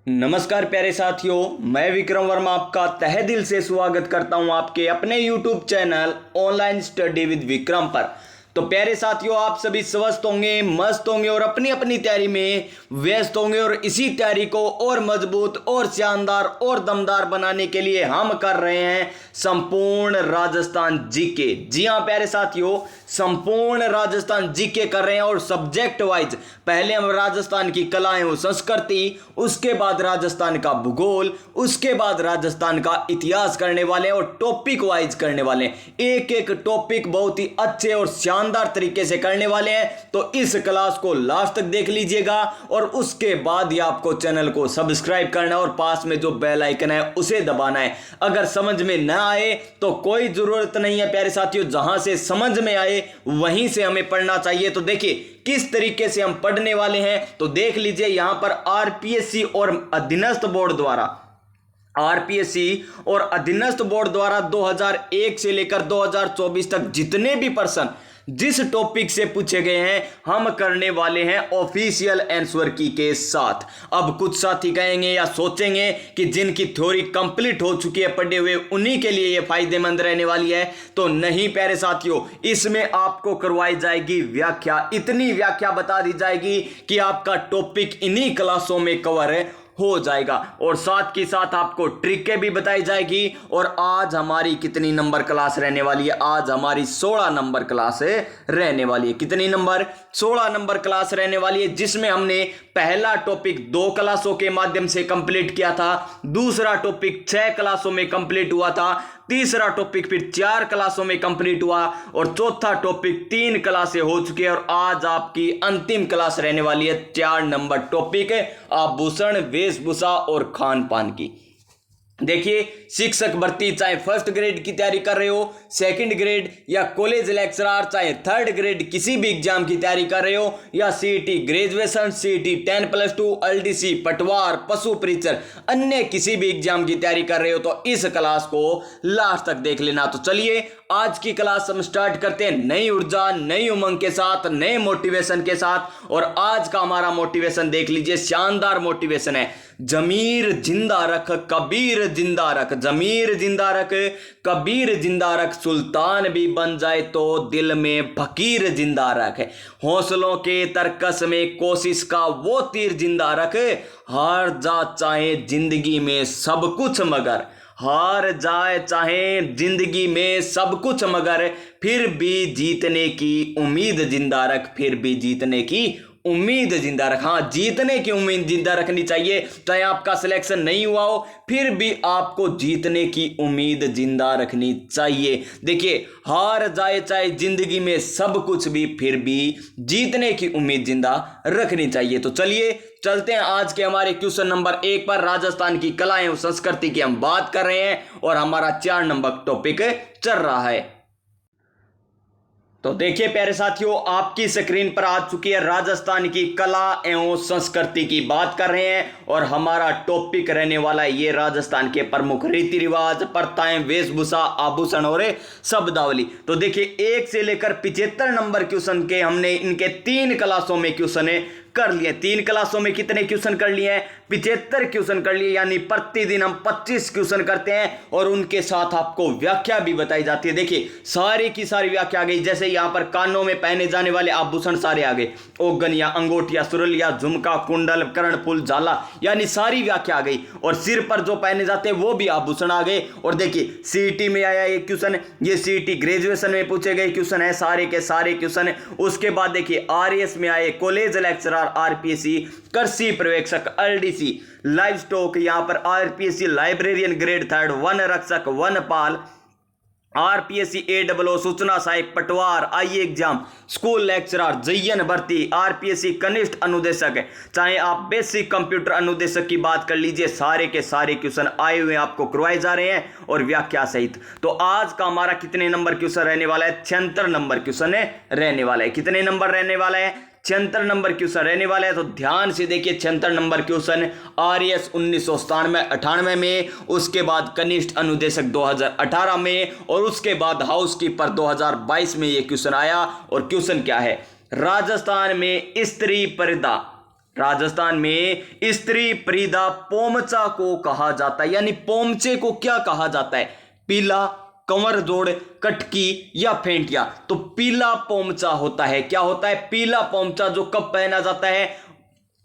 नमस्कार प्यारे साथियों, मैं विक्रम वर्मा आपका तहे दिल से स्वागत करता हूं आपके अपने YouTube channel online study with Vikram पर। तो प्यारे साथियों, आप सभी स्वस्थ होंगे, मस्त होंगे और अपनी अपनी तैयारी में व्यस्त होंगे और इसी तैयारी को और मजबूत और शानदार और दमदार बनाने के लिए हम कर रहे हैं संपूर्ण राजस्थान जीके। जी हाँ प्यारे साथियों, संपूर्ण राजस्थान जीके कर रहे हैं और सब्जेक्ट वाइज पहले हम राजस्थान की कलाएं और संस्कृति, उसके बाद राजस्थान का भूगोल, उसके बाद राजस्थान का इतिहास करने वाले हैं और टॉपिक वाइज करने वाले हैं। एक एक टॉपिक बहुत ही अच्छे और शानदार तरीके से करने वाले हैं। तो इस क्लास को लास्ट तक देख लीजिएगा और उसके बाद ही आपको चैनल को सब्सक्राइब करना और पास में जो बेल आइकन है उसे दबाना है। अगर समझ में ना आए तो कोई जरूरत नहीं है प्यारे साथियों, जहां से समझ में आए वहीं से हमें पढ़ना चाहिए। तो देखिए किस तरीके से हम पढ़ने वाले हैं, तो देख लीजिए यहां पर आरपीएससी और अधीनस्थ बोर्ड द्वारा 2001 से लेकर 2024 तक जितने भी प्रश्न जिस टॉपिक से पूछे गए हैं हम करने वाले हैं ऑफिशियल आंसर की के साथ। अब कुछ साथी कहेंगे या सोचेंगे कि जिनकी थ्योरी कंप्लीट हो चुकी है पढ़े हुए, उन्हीं के लिए ये फायदेमंद रहने वाली है। तो नहीं प्यारे साथियों, इसमें आपको करवाई जाएगी व्याख्या। इतनी व्याख्या बता दी जाएगी कि आपका टॉपिक इन्हीं क्लासों में कवर हो जाएगा और साथ के साथ आपको ट्रिकें भी बताई जाएगी। और आज हमारी कितनी नंबर क्लास रहने वाली है? आज हमारी 16 नंबर क्लास रहने वाली है। कितनी नंबर? 16 नंबर क्लास रहने वाली है, जिसमें हमने पहला टॉपिक 2 क्लासों के माध्यम से कंप्लीट किया था, दूसरा टॉपिक 6 क्लासों में कंप्लीट हुआ था, तीसरा टॉपिक फिर 4 क्लासों में कंप्लीट हुआ और चौथा टॉपिक 3 क्लासें हो चुकी है। और आज आपकी अंतिम क्लास रहने वाली है 4 नंबर टॉपिक आभूषण, वेशभूषा और खान पान की। देखिए शिक्षक भर्ती, चाहे फर्स्ट ग्रेड की तैयारी कर रहे हो, सेकंड ग्रेड या कॉलेज लेक्चरर, चाहे थर्ड ग्रेड किसी भी एग्जाम की तैयारी कर रहे हो, या सीईटी ग्रेजुएशन, सीईटी 10+2, एलडीसी, पटवार, पशु परीक्षक, अन्य किसी भी एग्जाम की तैयारी कर रहे हो तो इस क्लास को लास्ट तक देख लेना। तो चलिए आज की क्लास हम स्टार्ट करते हैं नई ऊर्जा, नई उमंग के साथ, नए मोटिवेशन के साथ। और आज का हमारा मोटिवेशन देख लीजिए, शानदार मोटिवेशन है। जमीर जिंदा रख, कबीर जिंदा रख, जमीर जिंदा रख, कबीर जिंदा रख, सुल्तान भी बन जाए तो दिल में फकीर जिंदा रख, हौसलों के तरकस में कोशिश का वो तीर जिंदा रख, हार जा चाहे जिंदगी में सब कुछ मगर, हार जाए चाहे जिंदगी में सब कुछ मगर, फिर भी जीतने की उम्मीद जिंदा रख, फिर भी जीतने की उम्मीद जिंदा रख। हाँ, जीतने की उम्मीद जिंदा रखनी चाहिए। चाहे आपका सिलेक्शन नहीं हुआ हो फिर भी आपको जीतने की उम्मीद जिंदा रखनी चाहिए। देखिए, हार जाए चाहे जिंदगी में सब कुछ भी, फिर भी जीतने की उम्मीद जिंदा रखनी चाहिए। तो चलिए चलते हैं आज के हमारे क्वेश्चन नंबर 1 पर। राजस्थान की कलाएं और संस्कृति की हम बात कर रहे हैं और हमारा 4 नंबर टॉपिक चल रहा है। तो देखिए प्यारे साथियों, आपकी स्क्रीन पर आ चुकी है राजस्थान की कला एवं संस्कृति की बात कर रहे हैं और हमारा टॉपिक रहने वाला है ये राजस्थान के प्रमुख रीति रिवाज, प्रथाएं, वेशभूषा, आभूषण और शब्दावली। तो देखिए 1 से लेकर 75 नंबर क्वेश्चन के हमने इनके 3 क्लासों में क्वेश्चन कर लिए। 3 क्लासों में कितने क्वेश्चन कर लिए हैं? 75 क्वेश्चन कर लिए, यानी प्रतिदिन हम 25 क्वेश्चन करते हैं और उनके साथ आपको व्याख्या भी बताई जाती है। देखिए सारी की सारी व्याख्या आ गई। जैसे यहां पर कानों में पहने जाने वाले आभूषण सारे आ गए, ओगनिया, अंगूठिया, सुरलिया, झुमका, कुंडल, कर्णफूल, झाला, यानी सारी व्याख्या आ गई। और सिर पर जो पहने जाते हैं वो भी आभूषण आ गए। और देखिए सीईटी में आया ये क्वेश्चन, ये सीईटी ग्रेजुएशन में पूछे गए क्वेश्चन है, सारे के सारे क्वेश्चन। उसके बाद देखिए आरएस में आए कॉलेज लेक्चरर, आरपीएससी कृषि पर्यवेक्षक, एलडीसी लाइव स्टॉक, यहां पर आरपीएससी लाइब्रेरियन ग्रेड 3, वन रक्षक, वनपाल, आरपीएससी एडब्ल्यू सूचना सहायक, पटवार, आई एग्जाम, स्कूल लेक्चरर, जयन भर्ती, आरपीएससी कनिष्ठ अनुदेशक, चाहे आप बेसिक कंप्यूटर अनुदेशक की बात कर लीजिए, सारे के सारे क्वेश्चन आए हुए आपको करवाए जा रहे हैं और व्याख्या सहित। तो आज का हमारा कितने नंबर क्वेश्चन रहने वाला है? 76 नंबर क्वेश्चन रहने वाला है। कितने नंबर रहने वाला है? 76 नंबर क्वेश्चन रहने वाला है। तो ध्यान से देखिए 76 नंबर क्वेश्चन आरएस 1997-98 में, उसके बाद कनिष्ठ अनुदेशक 2018 में और उसके बाद हाउसकीपर 2022 में ये क्वेश्चन आया। और क्वेश्चन क्या है? राजस्थान में स्त्री पर्दा राजस्थान में स्त्री परिधा पोमचा को कहा जाता है, यानी पोमचे को क्या कहा जाता है? पीला, कंवर जोड़, कटकी या फेंटिया। तो पीला पोमचा होता है। क्या होता है? पीला पोमचा, जो कब पहना जाता है?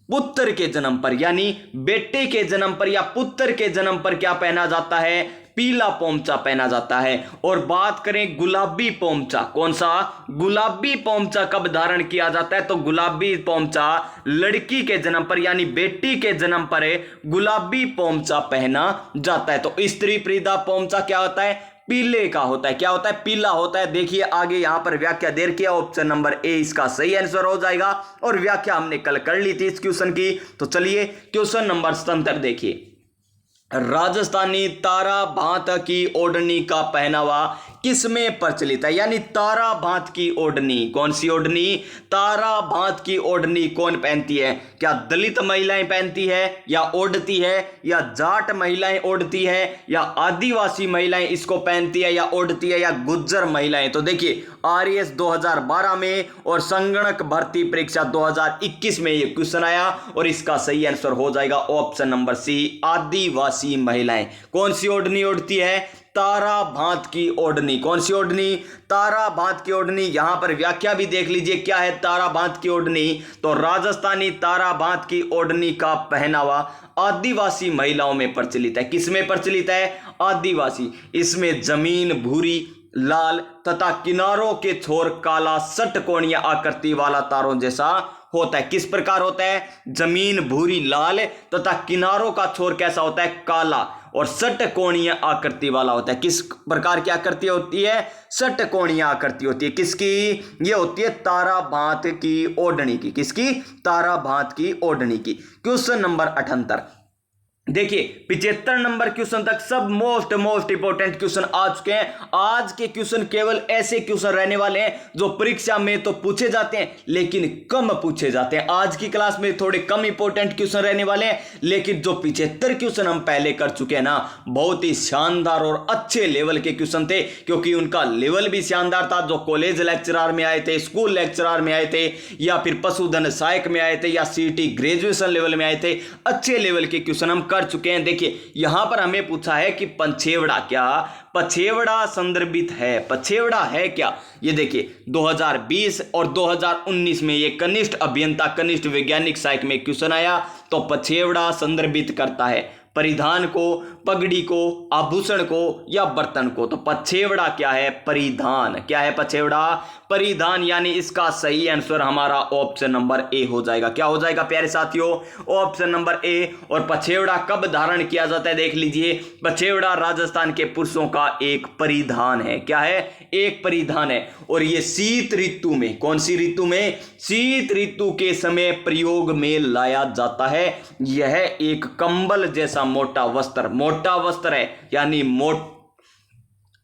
पुत्र के जन्म पर, यानी बेटे के जन्म पर या पुत्र के जन्म पर क्या पहना जाता है? पीला पोमचा पहना जाता है। और बात करें गुलाबी पोमचा, कौन सा? गुलाबी पोमचा कब धारण किया जाता है? तो गुलाबी पोमचा लड़की के जन्म पर यानी बेटी के जन्म पर गुलाबी पोमचा पहना जाता है। तो स्त्री परिधा पोमचा क्या होता है? पीले का होता है। क्या होता है? पीला होता है। देखिए आगे यहां पर व्याख्या दे रखी है, ऑप्शन नंबर ए इसका सही आंसर हो जाएगा। और व्याख्या हमने कल कर ली थी इस क्वेश्चन की। तो चलिए क्वेश्चन नंबर 77 देखिए। राजस्थानी तारा भांत की ओढ़नी का पहनावा किसमें प्रचलित है? यानी तारा भांत की ओढ़नी, कौन सी ओढ़नी? तारा भांत की ओढ़नी कौन पहनती है? क्या दलित महिलाएं पहनती है या ओढ़ती है, या जाट महिलाएं ओढ़ती है, या आदिवासी महिलाएं इसको पहनती है या ओढ़ती है, या गुज्जर महिलाएं? तो देखिए आरएएस 2012 में और संगणक भर्ती परीक्षा 2021 में ये क्वेश्चन आया और इसका सही आंसर हो जाएगा ऑप्शन नंबर सी, आदिवासी महिलाएं। कौन सी ओढ़नी ओढ़ती है? तारा भांत की ओढ़नी। कौन सी ओढ़नी? तारा भांत की ओढ़नी। यहां पर व्याख्या भी देख लीजिए क्या है तारा भांत की ओढ़नी। तो राजस्थानी तारा भांत की ओढ़नी का पहनावा आदिवासी महिलाओं में प्रचलित है। किसमें प्रचलित है? आदिवासी। इसमें जमीन भूरी लाल तथा किनारों के छोर काला षटकोणीय आकृति वाला तारों जैसा होता है। किस प्रकार होता है? जमीन भूरी लाल तथा किनारों का छोर कैसा होता है? काला और षटकोणीय आकृति वाला होता है। किस प्रकार की आकृति होती है? षटकोणीय आकृति होती है। किसकी? ये होती है तारा भांत की ओढ़नी की। किसकी? तारा भांत की ओढ़नी की। क्वेश्चन नंबर 78 देखिए 75 नंबर क्वेश्चन तक सब मोस्ट इंपोर्टेंट क्वेश्चन आ चुके हैं। आज के क्वेश्चन केवल ऐसे क्वेश्चन रहने वाले हैं जो परीक्षा में तो पूछे जाते हैं लेकिन कम पूछे जाते हैं। आज की क्लास में थोड़े कम इंपोर्टेंट क्वेश्चन रहने वाले हैं, लेकिन जो 75 क्वेश्चन हम पहले कर चुके हैं ना, बहुत ही शानदार और अच्छे लेवल के क्वेश्चन थे, क्योंकि उनका लेवल भी शानदार था। जो कॉलेज लेक्चरर में आए थे, स्कूल लेक्चरर में आए थे, या फिर पशुधन सहायक में आए थे, या सीटी ग्रेजुएशन लेवल में आए थे, अच्छे लेवल के क्वेश्चन हम कर चुके हैं। देखिए यहां पर हमें पूछा है कि पछेवड़ा क्या पछेवड़ा संदर्भित है? पछेवड़ा है क्या? ये देखिए 2020 और 2019 में ये कनिष्ठ अभियंता कनिष्ठ वैज्ञानिक सहायक में क्वेश्चन आया। तो पछेवड़ा संदर्भित करता है परिधान को, पगड़ी को, आभूषण को, या बर्तन को। तो पछेवड़ा क्या है? परिधान। क्या है पछेवड़ा? परिधान। यानी इसका सही आंसर हमारा ऑप्शन नंबर ए हो जाएगा। क्या हो जाएगा प्यारे साथियों? ऑप्शन नंबर ए। और पछेवड़ा कब धारण किया जाता है? देख लीजिए, पछेवड़ा राजस्थान के पुरुषों का एक परिधान है। क्या है? एक परिधान है। और ये शीत ऋतु में, कौन सी ऋतु में? शीत ऋतु के समय प्रयोग में लाया जाता है। यह एक कंबल जैसा मोटा वस्त्र है, यानी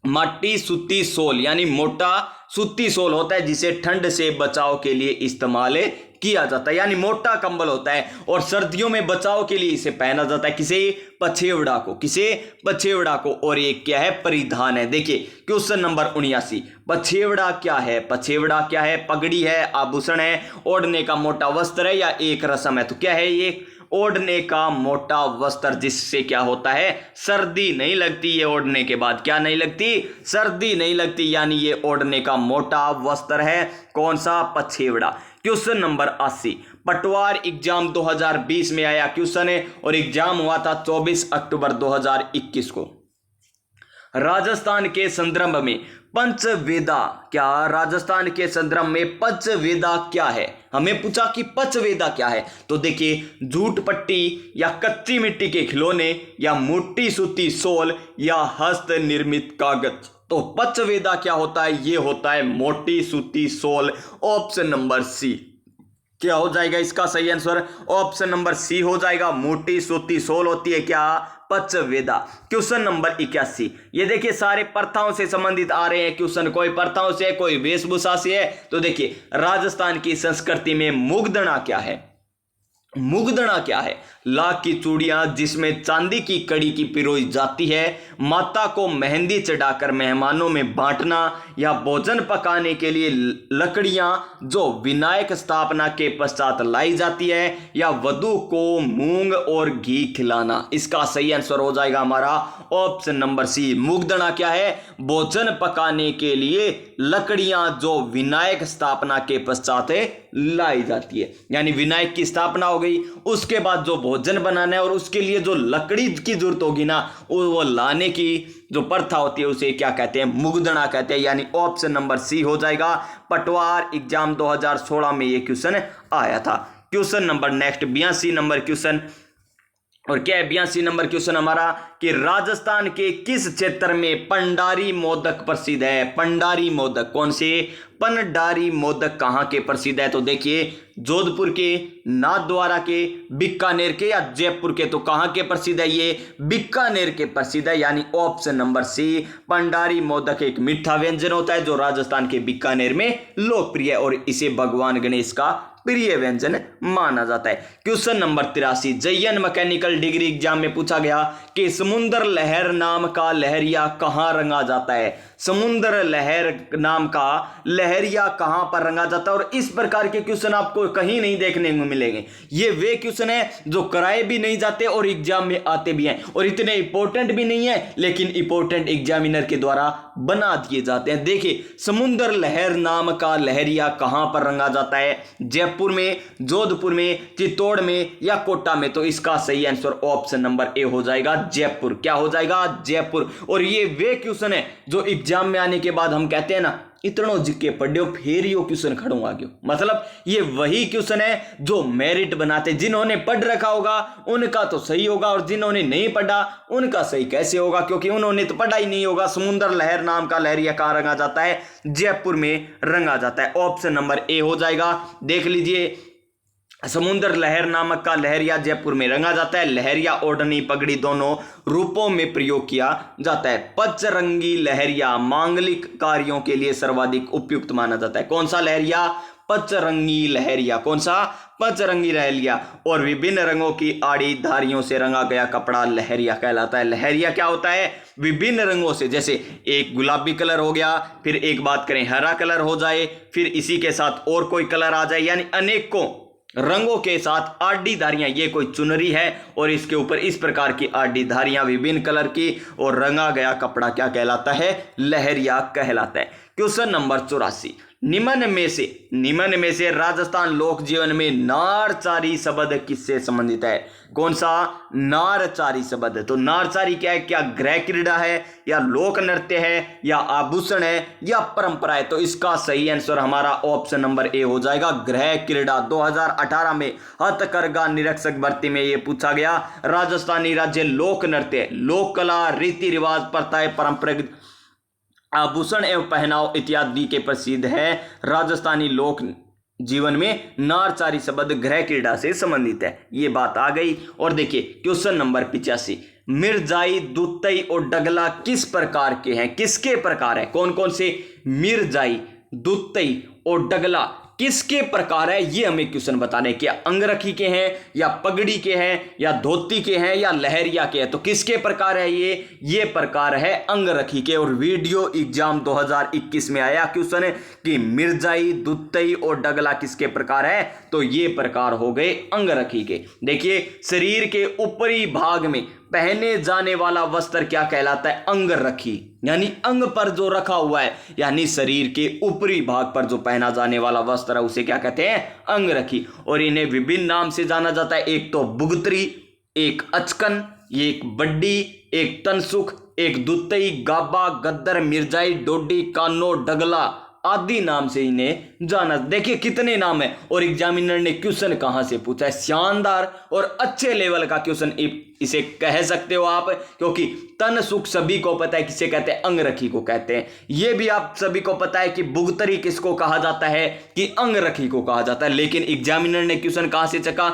मोटी सूती सोल, यानी मोटा सूती सोल होता है जिसे ठंड से बचाव के लिए इस्तेमाल किया जाता है, यानी मोटा कंबल होता है। और सर्दियों में बचाव के लिए इसे पहना जाता है। किसे? पछेवड़ा को। किसे? पछेवड़ा को। और ये क्या है? परिधान है। देखिए क्वेश्चन नंबर 79, पछेवड़ा क्या है? पछेवड़ा क्या है? पगड़ी है, आभूषण है, ओढ़ने का मोटा वस्त्र है, या एक रस्म है? तो क्या है ये? ओढ़ने का मोटा वस्त्र, जिससे क्या होता है? सर्दी नहीं लगती। ये ओढ़ने के बाद क्या नहीं लगती? सर्दी नहीं लगती, यानी ये ओढ़ने का मोटा वस्त्र है। कौन सा? पछेवड़ा। क्वेश्चन नंबर 80, पटवार एग्जाम 2020 में आया क्वेश्चन है और एग्जाम हुआ था 24 अक्टूबर 2021 को। राजस्थान के संदर्भ में पंचवेदा क्या? राजस्थान के संदर्भ में पंचवेदा क्या है? हमें पूछा कि पंचवेदा क्या है। तो देखिए, जूट पट्टी, या कच्ची मिट्टी के खिलौने, या मोटी सूती सोल, या हस्त निर्मित कागज। तो पंचवेदा क्या होता है? ये होता है मोटी सूती सोल। ऑप्शन नंबर सी। क्या हो जाएगा इसका सही आंसर? ऑप्शन नंबर सी हो जाएगा। मोटी सूती सोल होती है क्या? पंचवेदा। क्वेश्चन नंबर 81, ये देखिए सारे प्रथाओं से संबंधित आ रहे हैं क्वेश्चन। कोई प्रथाओं से, कोई वेशभूषा से है। तो देखिए राजस्थान की संस्कृति में मुग्धना क्या है? मुग्धना क्या है? लाख की चूड़ियां जिसमें चांदी की कड़ी की पिरोई जाती है, माता को मेहंदी चढ़ाकर मेहमानों में बांटना, या भोजन पकाने के लिए लकड़ियां जो विनायक स्थापना के पश्चात लाई जाती है, या वधू को मूंग और घी खिलाना। इसका सही आंसर हो जाएगा हमारा ऑप्शन नंबर सी। मूंगदड़ा क्या है? भोजन पकाने के लिए लकड़ियां जो विनायक स्थापना के पश्चात लाई जाती है, यानी विनायक की स्थापना हो गई, उसके बाद जो भोजन बनाना है और उसके लिए जो लकड़ी की जरूरत होगी ना, वो लाने की जो प्रथा होती है उसे क्या कहते हैं? मुगदड़ा कहते हैं, यानी ऑप्शन नंबर सी हो जाएगा। पटवार एग्जाम 2016 में ये क्वेश्चन आया था। Question number next 82 number question, और क्या है 82 नंबर क्वेश्चन हमारा कि राजस्थान के किस क्षेत्र में पंडारी मोदक प्रसिद्ध है? पंडारी मोदक कौन से? पंडारी मोदक कहां के प्रसिद्ध है? तो देखिए जोधपुर के, नाथद्वारा के, बीकानेर के, या जयपुर के? तो कहां के प्रसिद्ध है? ये बीकानेर के प्रसिद्ध है, यानी ऑप्शन नंबर सी। पंडारी मोदक एक मीठा व्यंजन होता है जो राजस्थान के बीकानेर में लोकप्रिय है और इसे भगवान गणेश का प्रिय व्यंजन माना जाता है। Question number 83 JN mechanical degree exam में पूछा गया कि समुद्र लहर नाम का लहरिया कहां रंगा जाता है? समुद्र लहर नाम का लहरिया कहां पर रंगा जाता है? और इस प्रकार के क्वेश्चन आपको कहीं नहीं देखने को मिलेंगे। ये वे क्वेश्चन है जो कराए भी नहीं जाते और एग्जाम में आते भी हैं, और इतने इंपॉर्टेंट भी नहीं है, लेकिन इंपॉर्टेंट एग्जामिनर के द्वारा बना दिए जाते हैं। देखिए समुद्र लहर नाम का लहरिया कहां पर रंगा जाता है? जयपुर में, जोधपुर में, चित्तौड़ में, या कोटा में? तो इसका सही आंसर ऑप्शन नंबर ए हो जाएगा, जयपुर। क्या हो जाएगा? जयपुर। और ये वे क्वेश्चन है जो एग्जाम में आने के बाद हम कहते हैं ना, इतनो जिक्के पढ़ो फिर यो क्वेश्चन खड़ो आ गयो। मतलब ये वही क्वेश्चन है जो मेरिट बनाते। जिन्होंने पढ़ रखा होगा उनका तो सही होगा, और जिन्होंने नहीं पढ़ा उनका सही कैसे होगा? क्योंकि उन्होंने तो पढ़ा ही नहीं होगा। समुद्र लहर नाम का लहरिया कहां रंगा जाता है? जयपुर में रंगा जाता है। ऑप्शन नंबर ए हो जाएगा। देख लीजिए समुद्र लहर नामक का लहरिया जयपुर में रंगा जाता है। लहरिया ओढ़नी पगड़ी दोनों रूपों में प्रयोग किया जाता है। पचरंगी लहरिया मांगलिक कार्यों के लिए सर्वाधिक उपयुक्त माना जाता है। कौन सा लहरिया? पचरंगी लहरिया। कौन सा? पचरंगी लहरिया। और विभिन्न रंगों की आड़ी धारियों से रंगा गया कपड़ा लहरिया कहलाता है। लहरिया क्या होता है? विभिन्न रंगों से, जैसे एक गुलाबी कलर हो गया, फिर एक बात करें हरा कलर हो जाए, फिर इसी के साथ और कोई कलर आ जाए, यानी अनेकों रंगों के साथ आडी धारियां। ये कोई चुनरी है और इसके ऊपर इस प्रकार की आडी धारियां विभिन्न कलर की, और रंगा गया कपड़ा क्या कहलाता है? लहरिया कहलाता है। क्वेश्चन नंबर 84 निम्न में से राजस्थान लोक जीवन में नारचारी शब्द किससे संबंधित है? कौन सा? नारचारी शब्द। तो नारचारी क्या है? क्या गृह क्रीड़ा है, या लोक नृत्य है, या आभूषण है, या परंपरा है? तो इसका सही आंसर हमारा ऑप्शन नंबर ए हो जाएगा, गृह क्रीड़ा। 2018 में हथकरघा निरीक्षक भर्ती में यह पूछा गया। राजस्थानी राज्य लोक नृत्य, लोक कला, रीति रिवाज, प्रथाएं, परंपरागत आभूषण एवं पहनाव इत्यादि के प्रसिद्ध है। राजस्थानी लोक जीवन में नारचारी शब्द गृह क्रीड़ा से संबंधित है। ये बात आ गई। और देखिए क्वेश्चन नंबर 85 मिर्जाई, दुत्तई और डगला किस प्रकार के हैं? किसके प्रकार है? कौन कौन से? मिर्जाई, दुत्तई और डगला किसके प्रकार है? ये हमें क्वेश्चन बताने के। अंगरखी के हैं, या पगड़ी के हैं, या धोती के हैं, या लहरिया के हैं? तो किसके प्रकार है ये प्रकार है अंगरखी के। और वीडियो एग्जाम 2021 में आया क्वेश्चन कि मिर्जाई, दुत्तई और डगला किसके प्रकार है? तो ये प्रकार हो गए अंगरखी के। देखिए शरीर के ऊपरी भाग में पहने जाने वाला वस्त्र क्या कहलाता है? अंगरखी, यानी अंग पर जो रखा हुआ है, यानी शरीर के ऊपरी भाग पर जो पहना जाने वाला वस्त्र है उसे क्या कहते हैं? अंगरखी। और इन्हें विभिन्न नाम से जाना जाता है। एक तो बुगतरी, एक अचकन, एक बड्डी, एक तनसुख, एक दुत्तई, गाबा, गद्दर, मिर्जाई, डोडी, कानो, डगला आदि नाम से इन्हें जाना। देखिए कितने नाम है, और एग्जामिनर ने क्वेश्चन कहां से पूछा है? शानदार और अच्छे लेवल का क्वेश्चन इसे कह सकते हो आप, क्योंकि तन सुख सभी को पता है किसे कहते हैं? अंगरखी को कहते हैं। यह भी आप सभी को पता है कि बुगतरी किसको कहा जाता है? कि अंगरखी को कहा जाता है। लेकिन एग्जामिनर ने क्वेश्चन कहां से चका?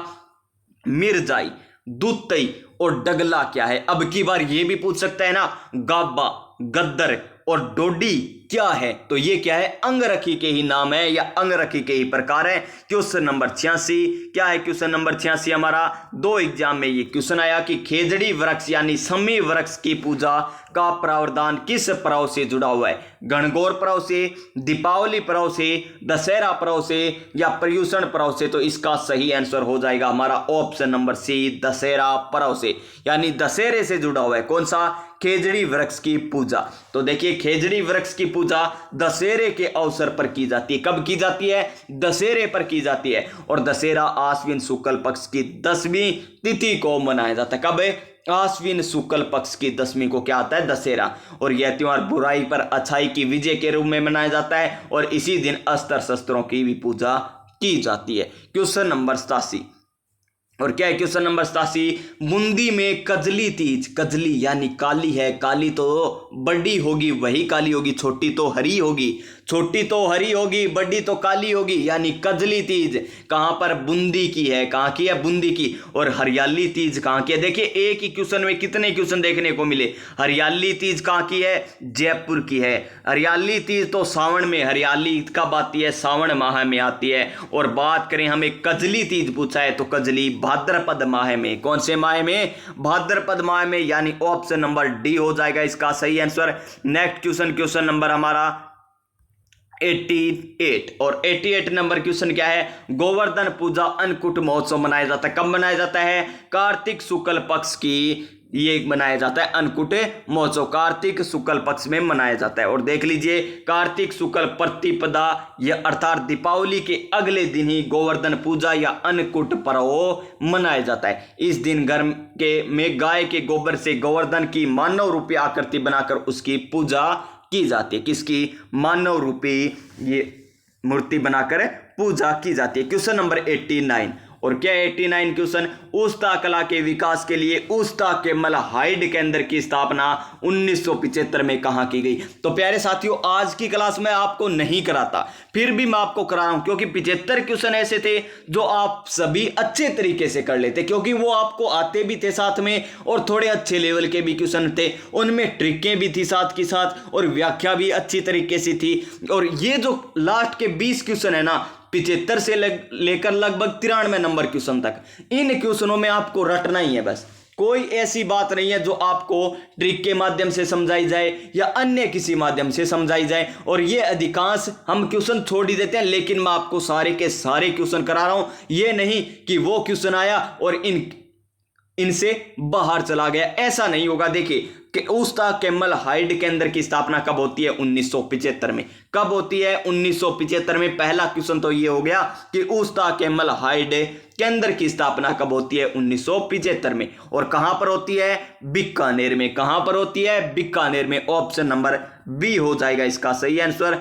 मिर्जाई, दुत्तई और डगला क्या है? अब की बार यह भी पूछ सकता है ना, गाबा, गद्दर और डोडी क्या है? तो ये क्या है? अंगरखी के ही नाम है या अंगरखी के ही प्रकार है। क्वेश्चन नंबर 86 क्या है? क्वेश्चन नंबर 86 हमारा 2 एग्जाम में ये क्वेश्चन आया कि खेजड़ी वृक्ष यानी शमी वृक्ष की पूजा का प्रावधान किस पर्व से जुड़ा हुआ है? गणगौर पर्व से, दीपावली पर्व से, दशहरा पर्व से या पर्युषण पर्व से? तो इसका सही आंसर हो जाएगा हमारा ऑप्शन नंबर सी, दशहरा पर्व से, यानी दशहरे से जुड़ा हुआ है। कौन सा? खेजड़ी वृक्ष की पूजा। तो देखिए खेजड़ी वृक्ष की पूजा दशहरे के अवसर पर की जाती है। कब की जाती है? दशहरे पर की जाती है। और दशहरा आश्विन शुक्ल पक्ष की 10वीं तिथि को मनाया जाता है। कब है? आश्विन शुक्ल पक्ष की 10वीं को क्या आता है? दशहरा। और यह त्योहार बुराई पर अच्छाई की विजय के रूप में मनाया जाता है और इसी दिन अस्त्र शस्त्रों की भी पूजा की जाती है। क्वेश्चन नंबर 87 और क्या है? क्वेश्चन नंबर 87 बूंदी में कजली तीज, कजली यानी काली है, काली तो बड़ी होगी वही काली होगी, छोटी तो हरी होगी, छोटी तो हरी होगी, बड़ी तो काली होगी, यानी कजली तीज कहां पर? बूंदी की है। कहां की है? बूंदी की। और हरियाली तीज कहां की है? देखिए एक ही क्वेश्चन में कितने क्वेश्चन देखने को मिले। हरियाली तीज कहां की है? जयपुर की है। हरियाली तीज तो सावन में, हरियाली कब आती है? सावन माह में आती है। और बात करें हमें कजली तीज पूछा है तो कजली भाद्रपद माह में। कौन से माह में? भाद्रपद माह में, यानी ऑप्शन नंबर डी हो जाएगा इसका सही answer. Next question, question number हमारा 88 और 88 नंबर क्वेश्चन क्या है? गोवर्धन पूजा अन्नकूट महोत्सव मनाया जाता है। कब मनाया जाता है? कार्तिक शुक्ल पक्ष की ये मनाया जाता है अन्नकूट महोत्सव, कार्तिक शुक्ल पक्ष में मनाया जाता है। और देख लीजिए कार्तिक शुक्ल प्रतिपदा यह अर्थात दीपावली के अगले दिन ही गोवर्धन पूजा या अन्नकूट पर्व मनाया जाता है। इस दिन घर के में गाय के गोबर से गोवर्धन की मानव रूपी आकृति बनाकर उसकी पूजा की जाती है। किसकी? मानव रूपी ये मूर्ति बनाकर पूजा की जाती है। क्वेश्चन नंबर 89 और क्या 89 क्वेश्चन? उस्ता कला के विकास के लिए उस्ता केमल हाइड केंद्र की स्थापना 1975 में कहां की गई? तो प्यारे साथियों आज की क्लास में आपको नहीं कराता, फिर भी मैं आपको करा रहा हूं क्योंकि 75 क्वेश्चन ऐसे थे जो आप सभी अच्छे तरीके से कर लेते, क्योंकि वो आपको आते भी थे साथ में और थोड़े अच्छे लेवल के भी क्वेश्चन थे, उनमें ट्रिकें भी थी साथ के साथ और व्याख्या भी अच्छी तरीके से थी। और ये जो लास्ट के 20 क्वेश्चन है ना 75 से लेकर लगभग 93 नंबर क्वेश्चन तक, इन क्वेश्चनों में आपको रटना ही है बस। कोई ऐसी बात नहीं है जो आपको ट्रिक के माध्यम से समझाई जाए या अन्य किसी माध्यम से समझाई जाए। और ये अधिकांश हम क्वेश्चन छोड़ ही देते हैं, लेकिन मैं आपको सारे के सारे क्वेश्चन करा रहा हूं। ये नहीं कि वो क्वेश्चन आया और इनसे बाहर चला गया, ऐसा नहीं होगा। देखिए कि उस्ता केमल हाइड केंद्र की स्थापना कब होती है? 1975 में। कब होती है? 1975 में। पहला क्वेश्चन तो ये हो गया कि उस्ता केमल हाइड केंद्र की स्थापना कब होती है? 1975 में। और कहां पर होती है? बीकानेर में। कहां पर होती है? बीकानेर में। ऑप्शन नंबर बी हो जाएगा इसका सही आंसर।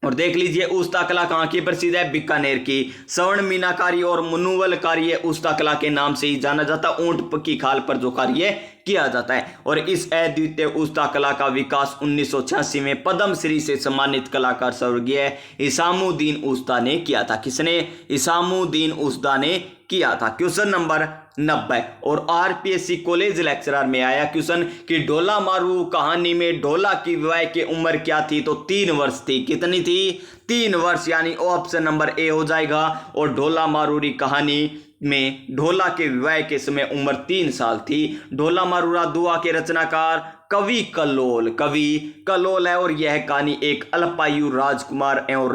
और देख लीजिए उस्ता कला कहाँ की प्रसिद्ध है? बीकानेर की। स्वर्ण मीनाकारी और मुनुवल कार्य उस्ता कला के नाम से ही जाना जाता है। ऊंट की खाल पर जो कार्य किया जाता है। और इस अद्वितीय उस्ता कला का विकास 1986 में पद्म श्री से सम्मानित कलाकार स्वर्गीय इसामुद्दीन उस्ता ने किया था। किसने? इसामुद्दीन उस्ता ने किया था। क्वेश्चन नंबर 90 और आरपीएससी कॉलेज लेक्चरर में आया क्वेश्चन कि ढोला मारू कहानी में ढोला की विवाह की उम्र क्या थी? तो 3 वर्ष थी। कितनी थी? 3 वर्ष, यानी ऑप्शन नंबर ए हो जाएगा। और ढोला मारूरी कहानी में ढोला के विवाह के समय उम्र 3 साल थी। ढोला मारूरा दुआ के रचनाकार कवि कलोल, कवि कलोल है। और यह कहानी एक अल्पायु राजकुमार एवं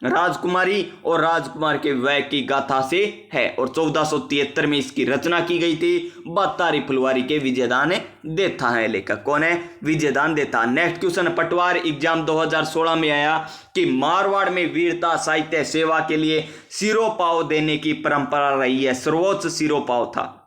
राजकुमारी और राजकुमार के विवाह की गाथा से है। और 1473 में इसकी रचना की गई थी। बतारी फुलवारी के विजयदान देता है लेखक। कौन है? विजयदान देता। नेक्स्ट क्वेश्चन पटवार एग्जाम 2016 में आया कि मारवाड़ में वीरता साहित्य सेवा के लिए सिरोपाव देने की परंपरा रही है। सर्वोच्च सिरोपाव था।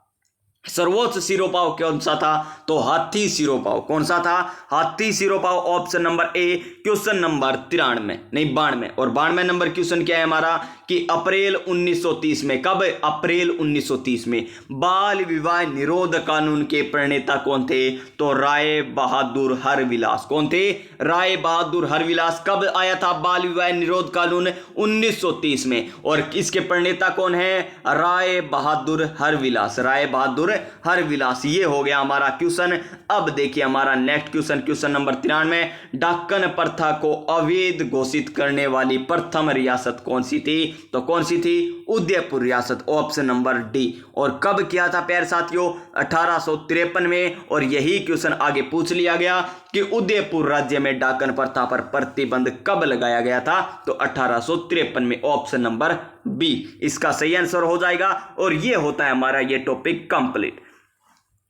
सर्वोच्च सिरोपाव कौन सा था? तो हाथी सिरोपाव। कौन सा था? हाथी सिरोपाव। Option number A. Question number 93 नहीं 92 और 92 नंबर क्वेश्चन क्या है हमारा कि अप्रैल 1930 में, कब? अप्रैल 1930 में बाल विवाह निरोध कानून के प्रणेता कौन थे? तो राय बहादुर हरविलास। कौन थे? राय बहादुर हरविलास। कब आया था बाल विवाह निरोध कानून? 1930 में। और इसके प्रणेता कौन है? राय बहादुर हरविलास। राय बहादुर हरविलास। ये हो गया हमारा क्वेश्चन। अब देखिए हमारा next question, question number 93। Darken प्रथा को अवैध घोषित करने वाली प्रथम रियासत कौन सी थी? तो कौन सी थी? उदयपुर रियासत, ऑप्शन नंबर डी। और कब किया था प्यारे साथियों? 1853 में। और यही क्वेश्चन आगे पूछ लिया गया कि उदयपुर राज्य में डाकन प्रथा पर प्रतिबंध कब लगाया गया था? तो 1853 में, ऑप्शन नंबर बी इसका सही आंसर हो जाएगा। और ये होता है हमारा ये टॉपिक कंप्लीट।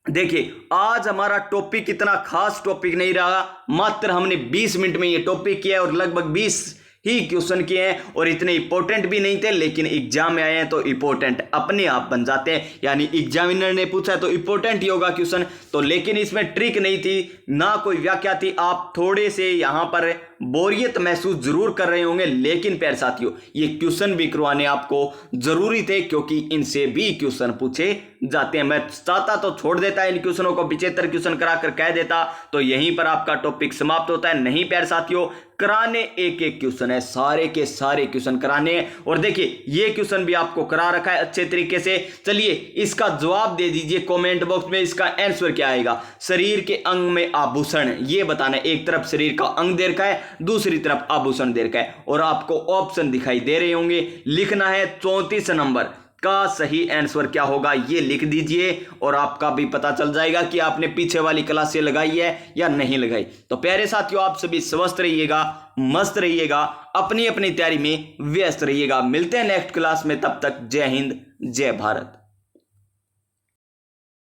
देखिए आज हमारा टॉपिक इतना खास टॉपिक नहीं रहा, मात्र हमने 20 मिनट में ये टॉपिक किया और लगभग 20 ही क्वेश्चन किए हैं और इतने इंपॉर्टेंट भी नहीं थे, लेकिन एग्जाम में आए हैं तो इंपॉर्टेंट अपने आप बन जाते हैं। यानी एग्जामिनर ने पूछा तो इंपॉर्टेंट ही होगा क्वेश्चन। तो लेकिन इसमें ट्रिक नहीं थी, ना कोई व्याख्या थी। आप थोड़े से यहाँ पर बोरियत महसूस जरूर कर रहे होंगे, लेकिन प्यारे साथियों ये क्वेश्चन भी करवाने आपको जरूरी थे, क्योंकि इनसे भी क्वेश्चन पूछे जाते हैं। मैं चाहता तो छोड़ देता इन क्वेश्चनों को, 75 क्वेश्चन कराकर कह देता तो यहीं पर आपका टॉपिक समाप्त होता है। नहीं प्यारे साथियों, कराने एक एक क्वेश्चन है, सारे के सारे क्वेश्चन कराने हैं। और देखिए ये क्वेश्चन भी आपको करा रखा है अच्छे तरीके से। चलिए इसका जवाब दे दीजिए कमेंट बॉक्स में। इसका आंसर क्या आएगा? शरीर के अंग में आभूषण, ये बताना। एक तरफ शरीर का अंग दे रखा है, दूसरी तरफ आभूषण दे रखा है, और आपको ऑप्शन दिखाई दे रहे होंगे। लिखना है 34 नंबर का सही आंसर क्या होगा, ये लिख दीजिए और आपका भी पता चल जाएगा कि आपने पीछे वाली क्लास से लगाई है या नहीं लगाई। तो प्यारे साथियों आप सभी स्वस्थ रहिएगा, मस्त रहिएगा, अपनी अपनी तैयारी में व्यस्त रहिएगा। मिलते हैं नेक्स्ट क्लास में, तब तक जय हिंद, जय भारत।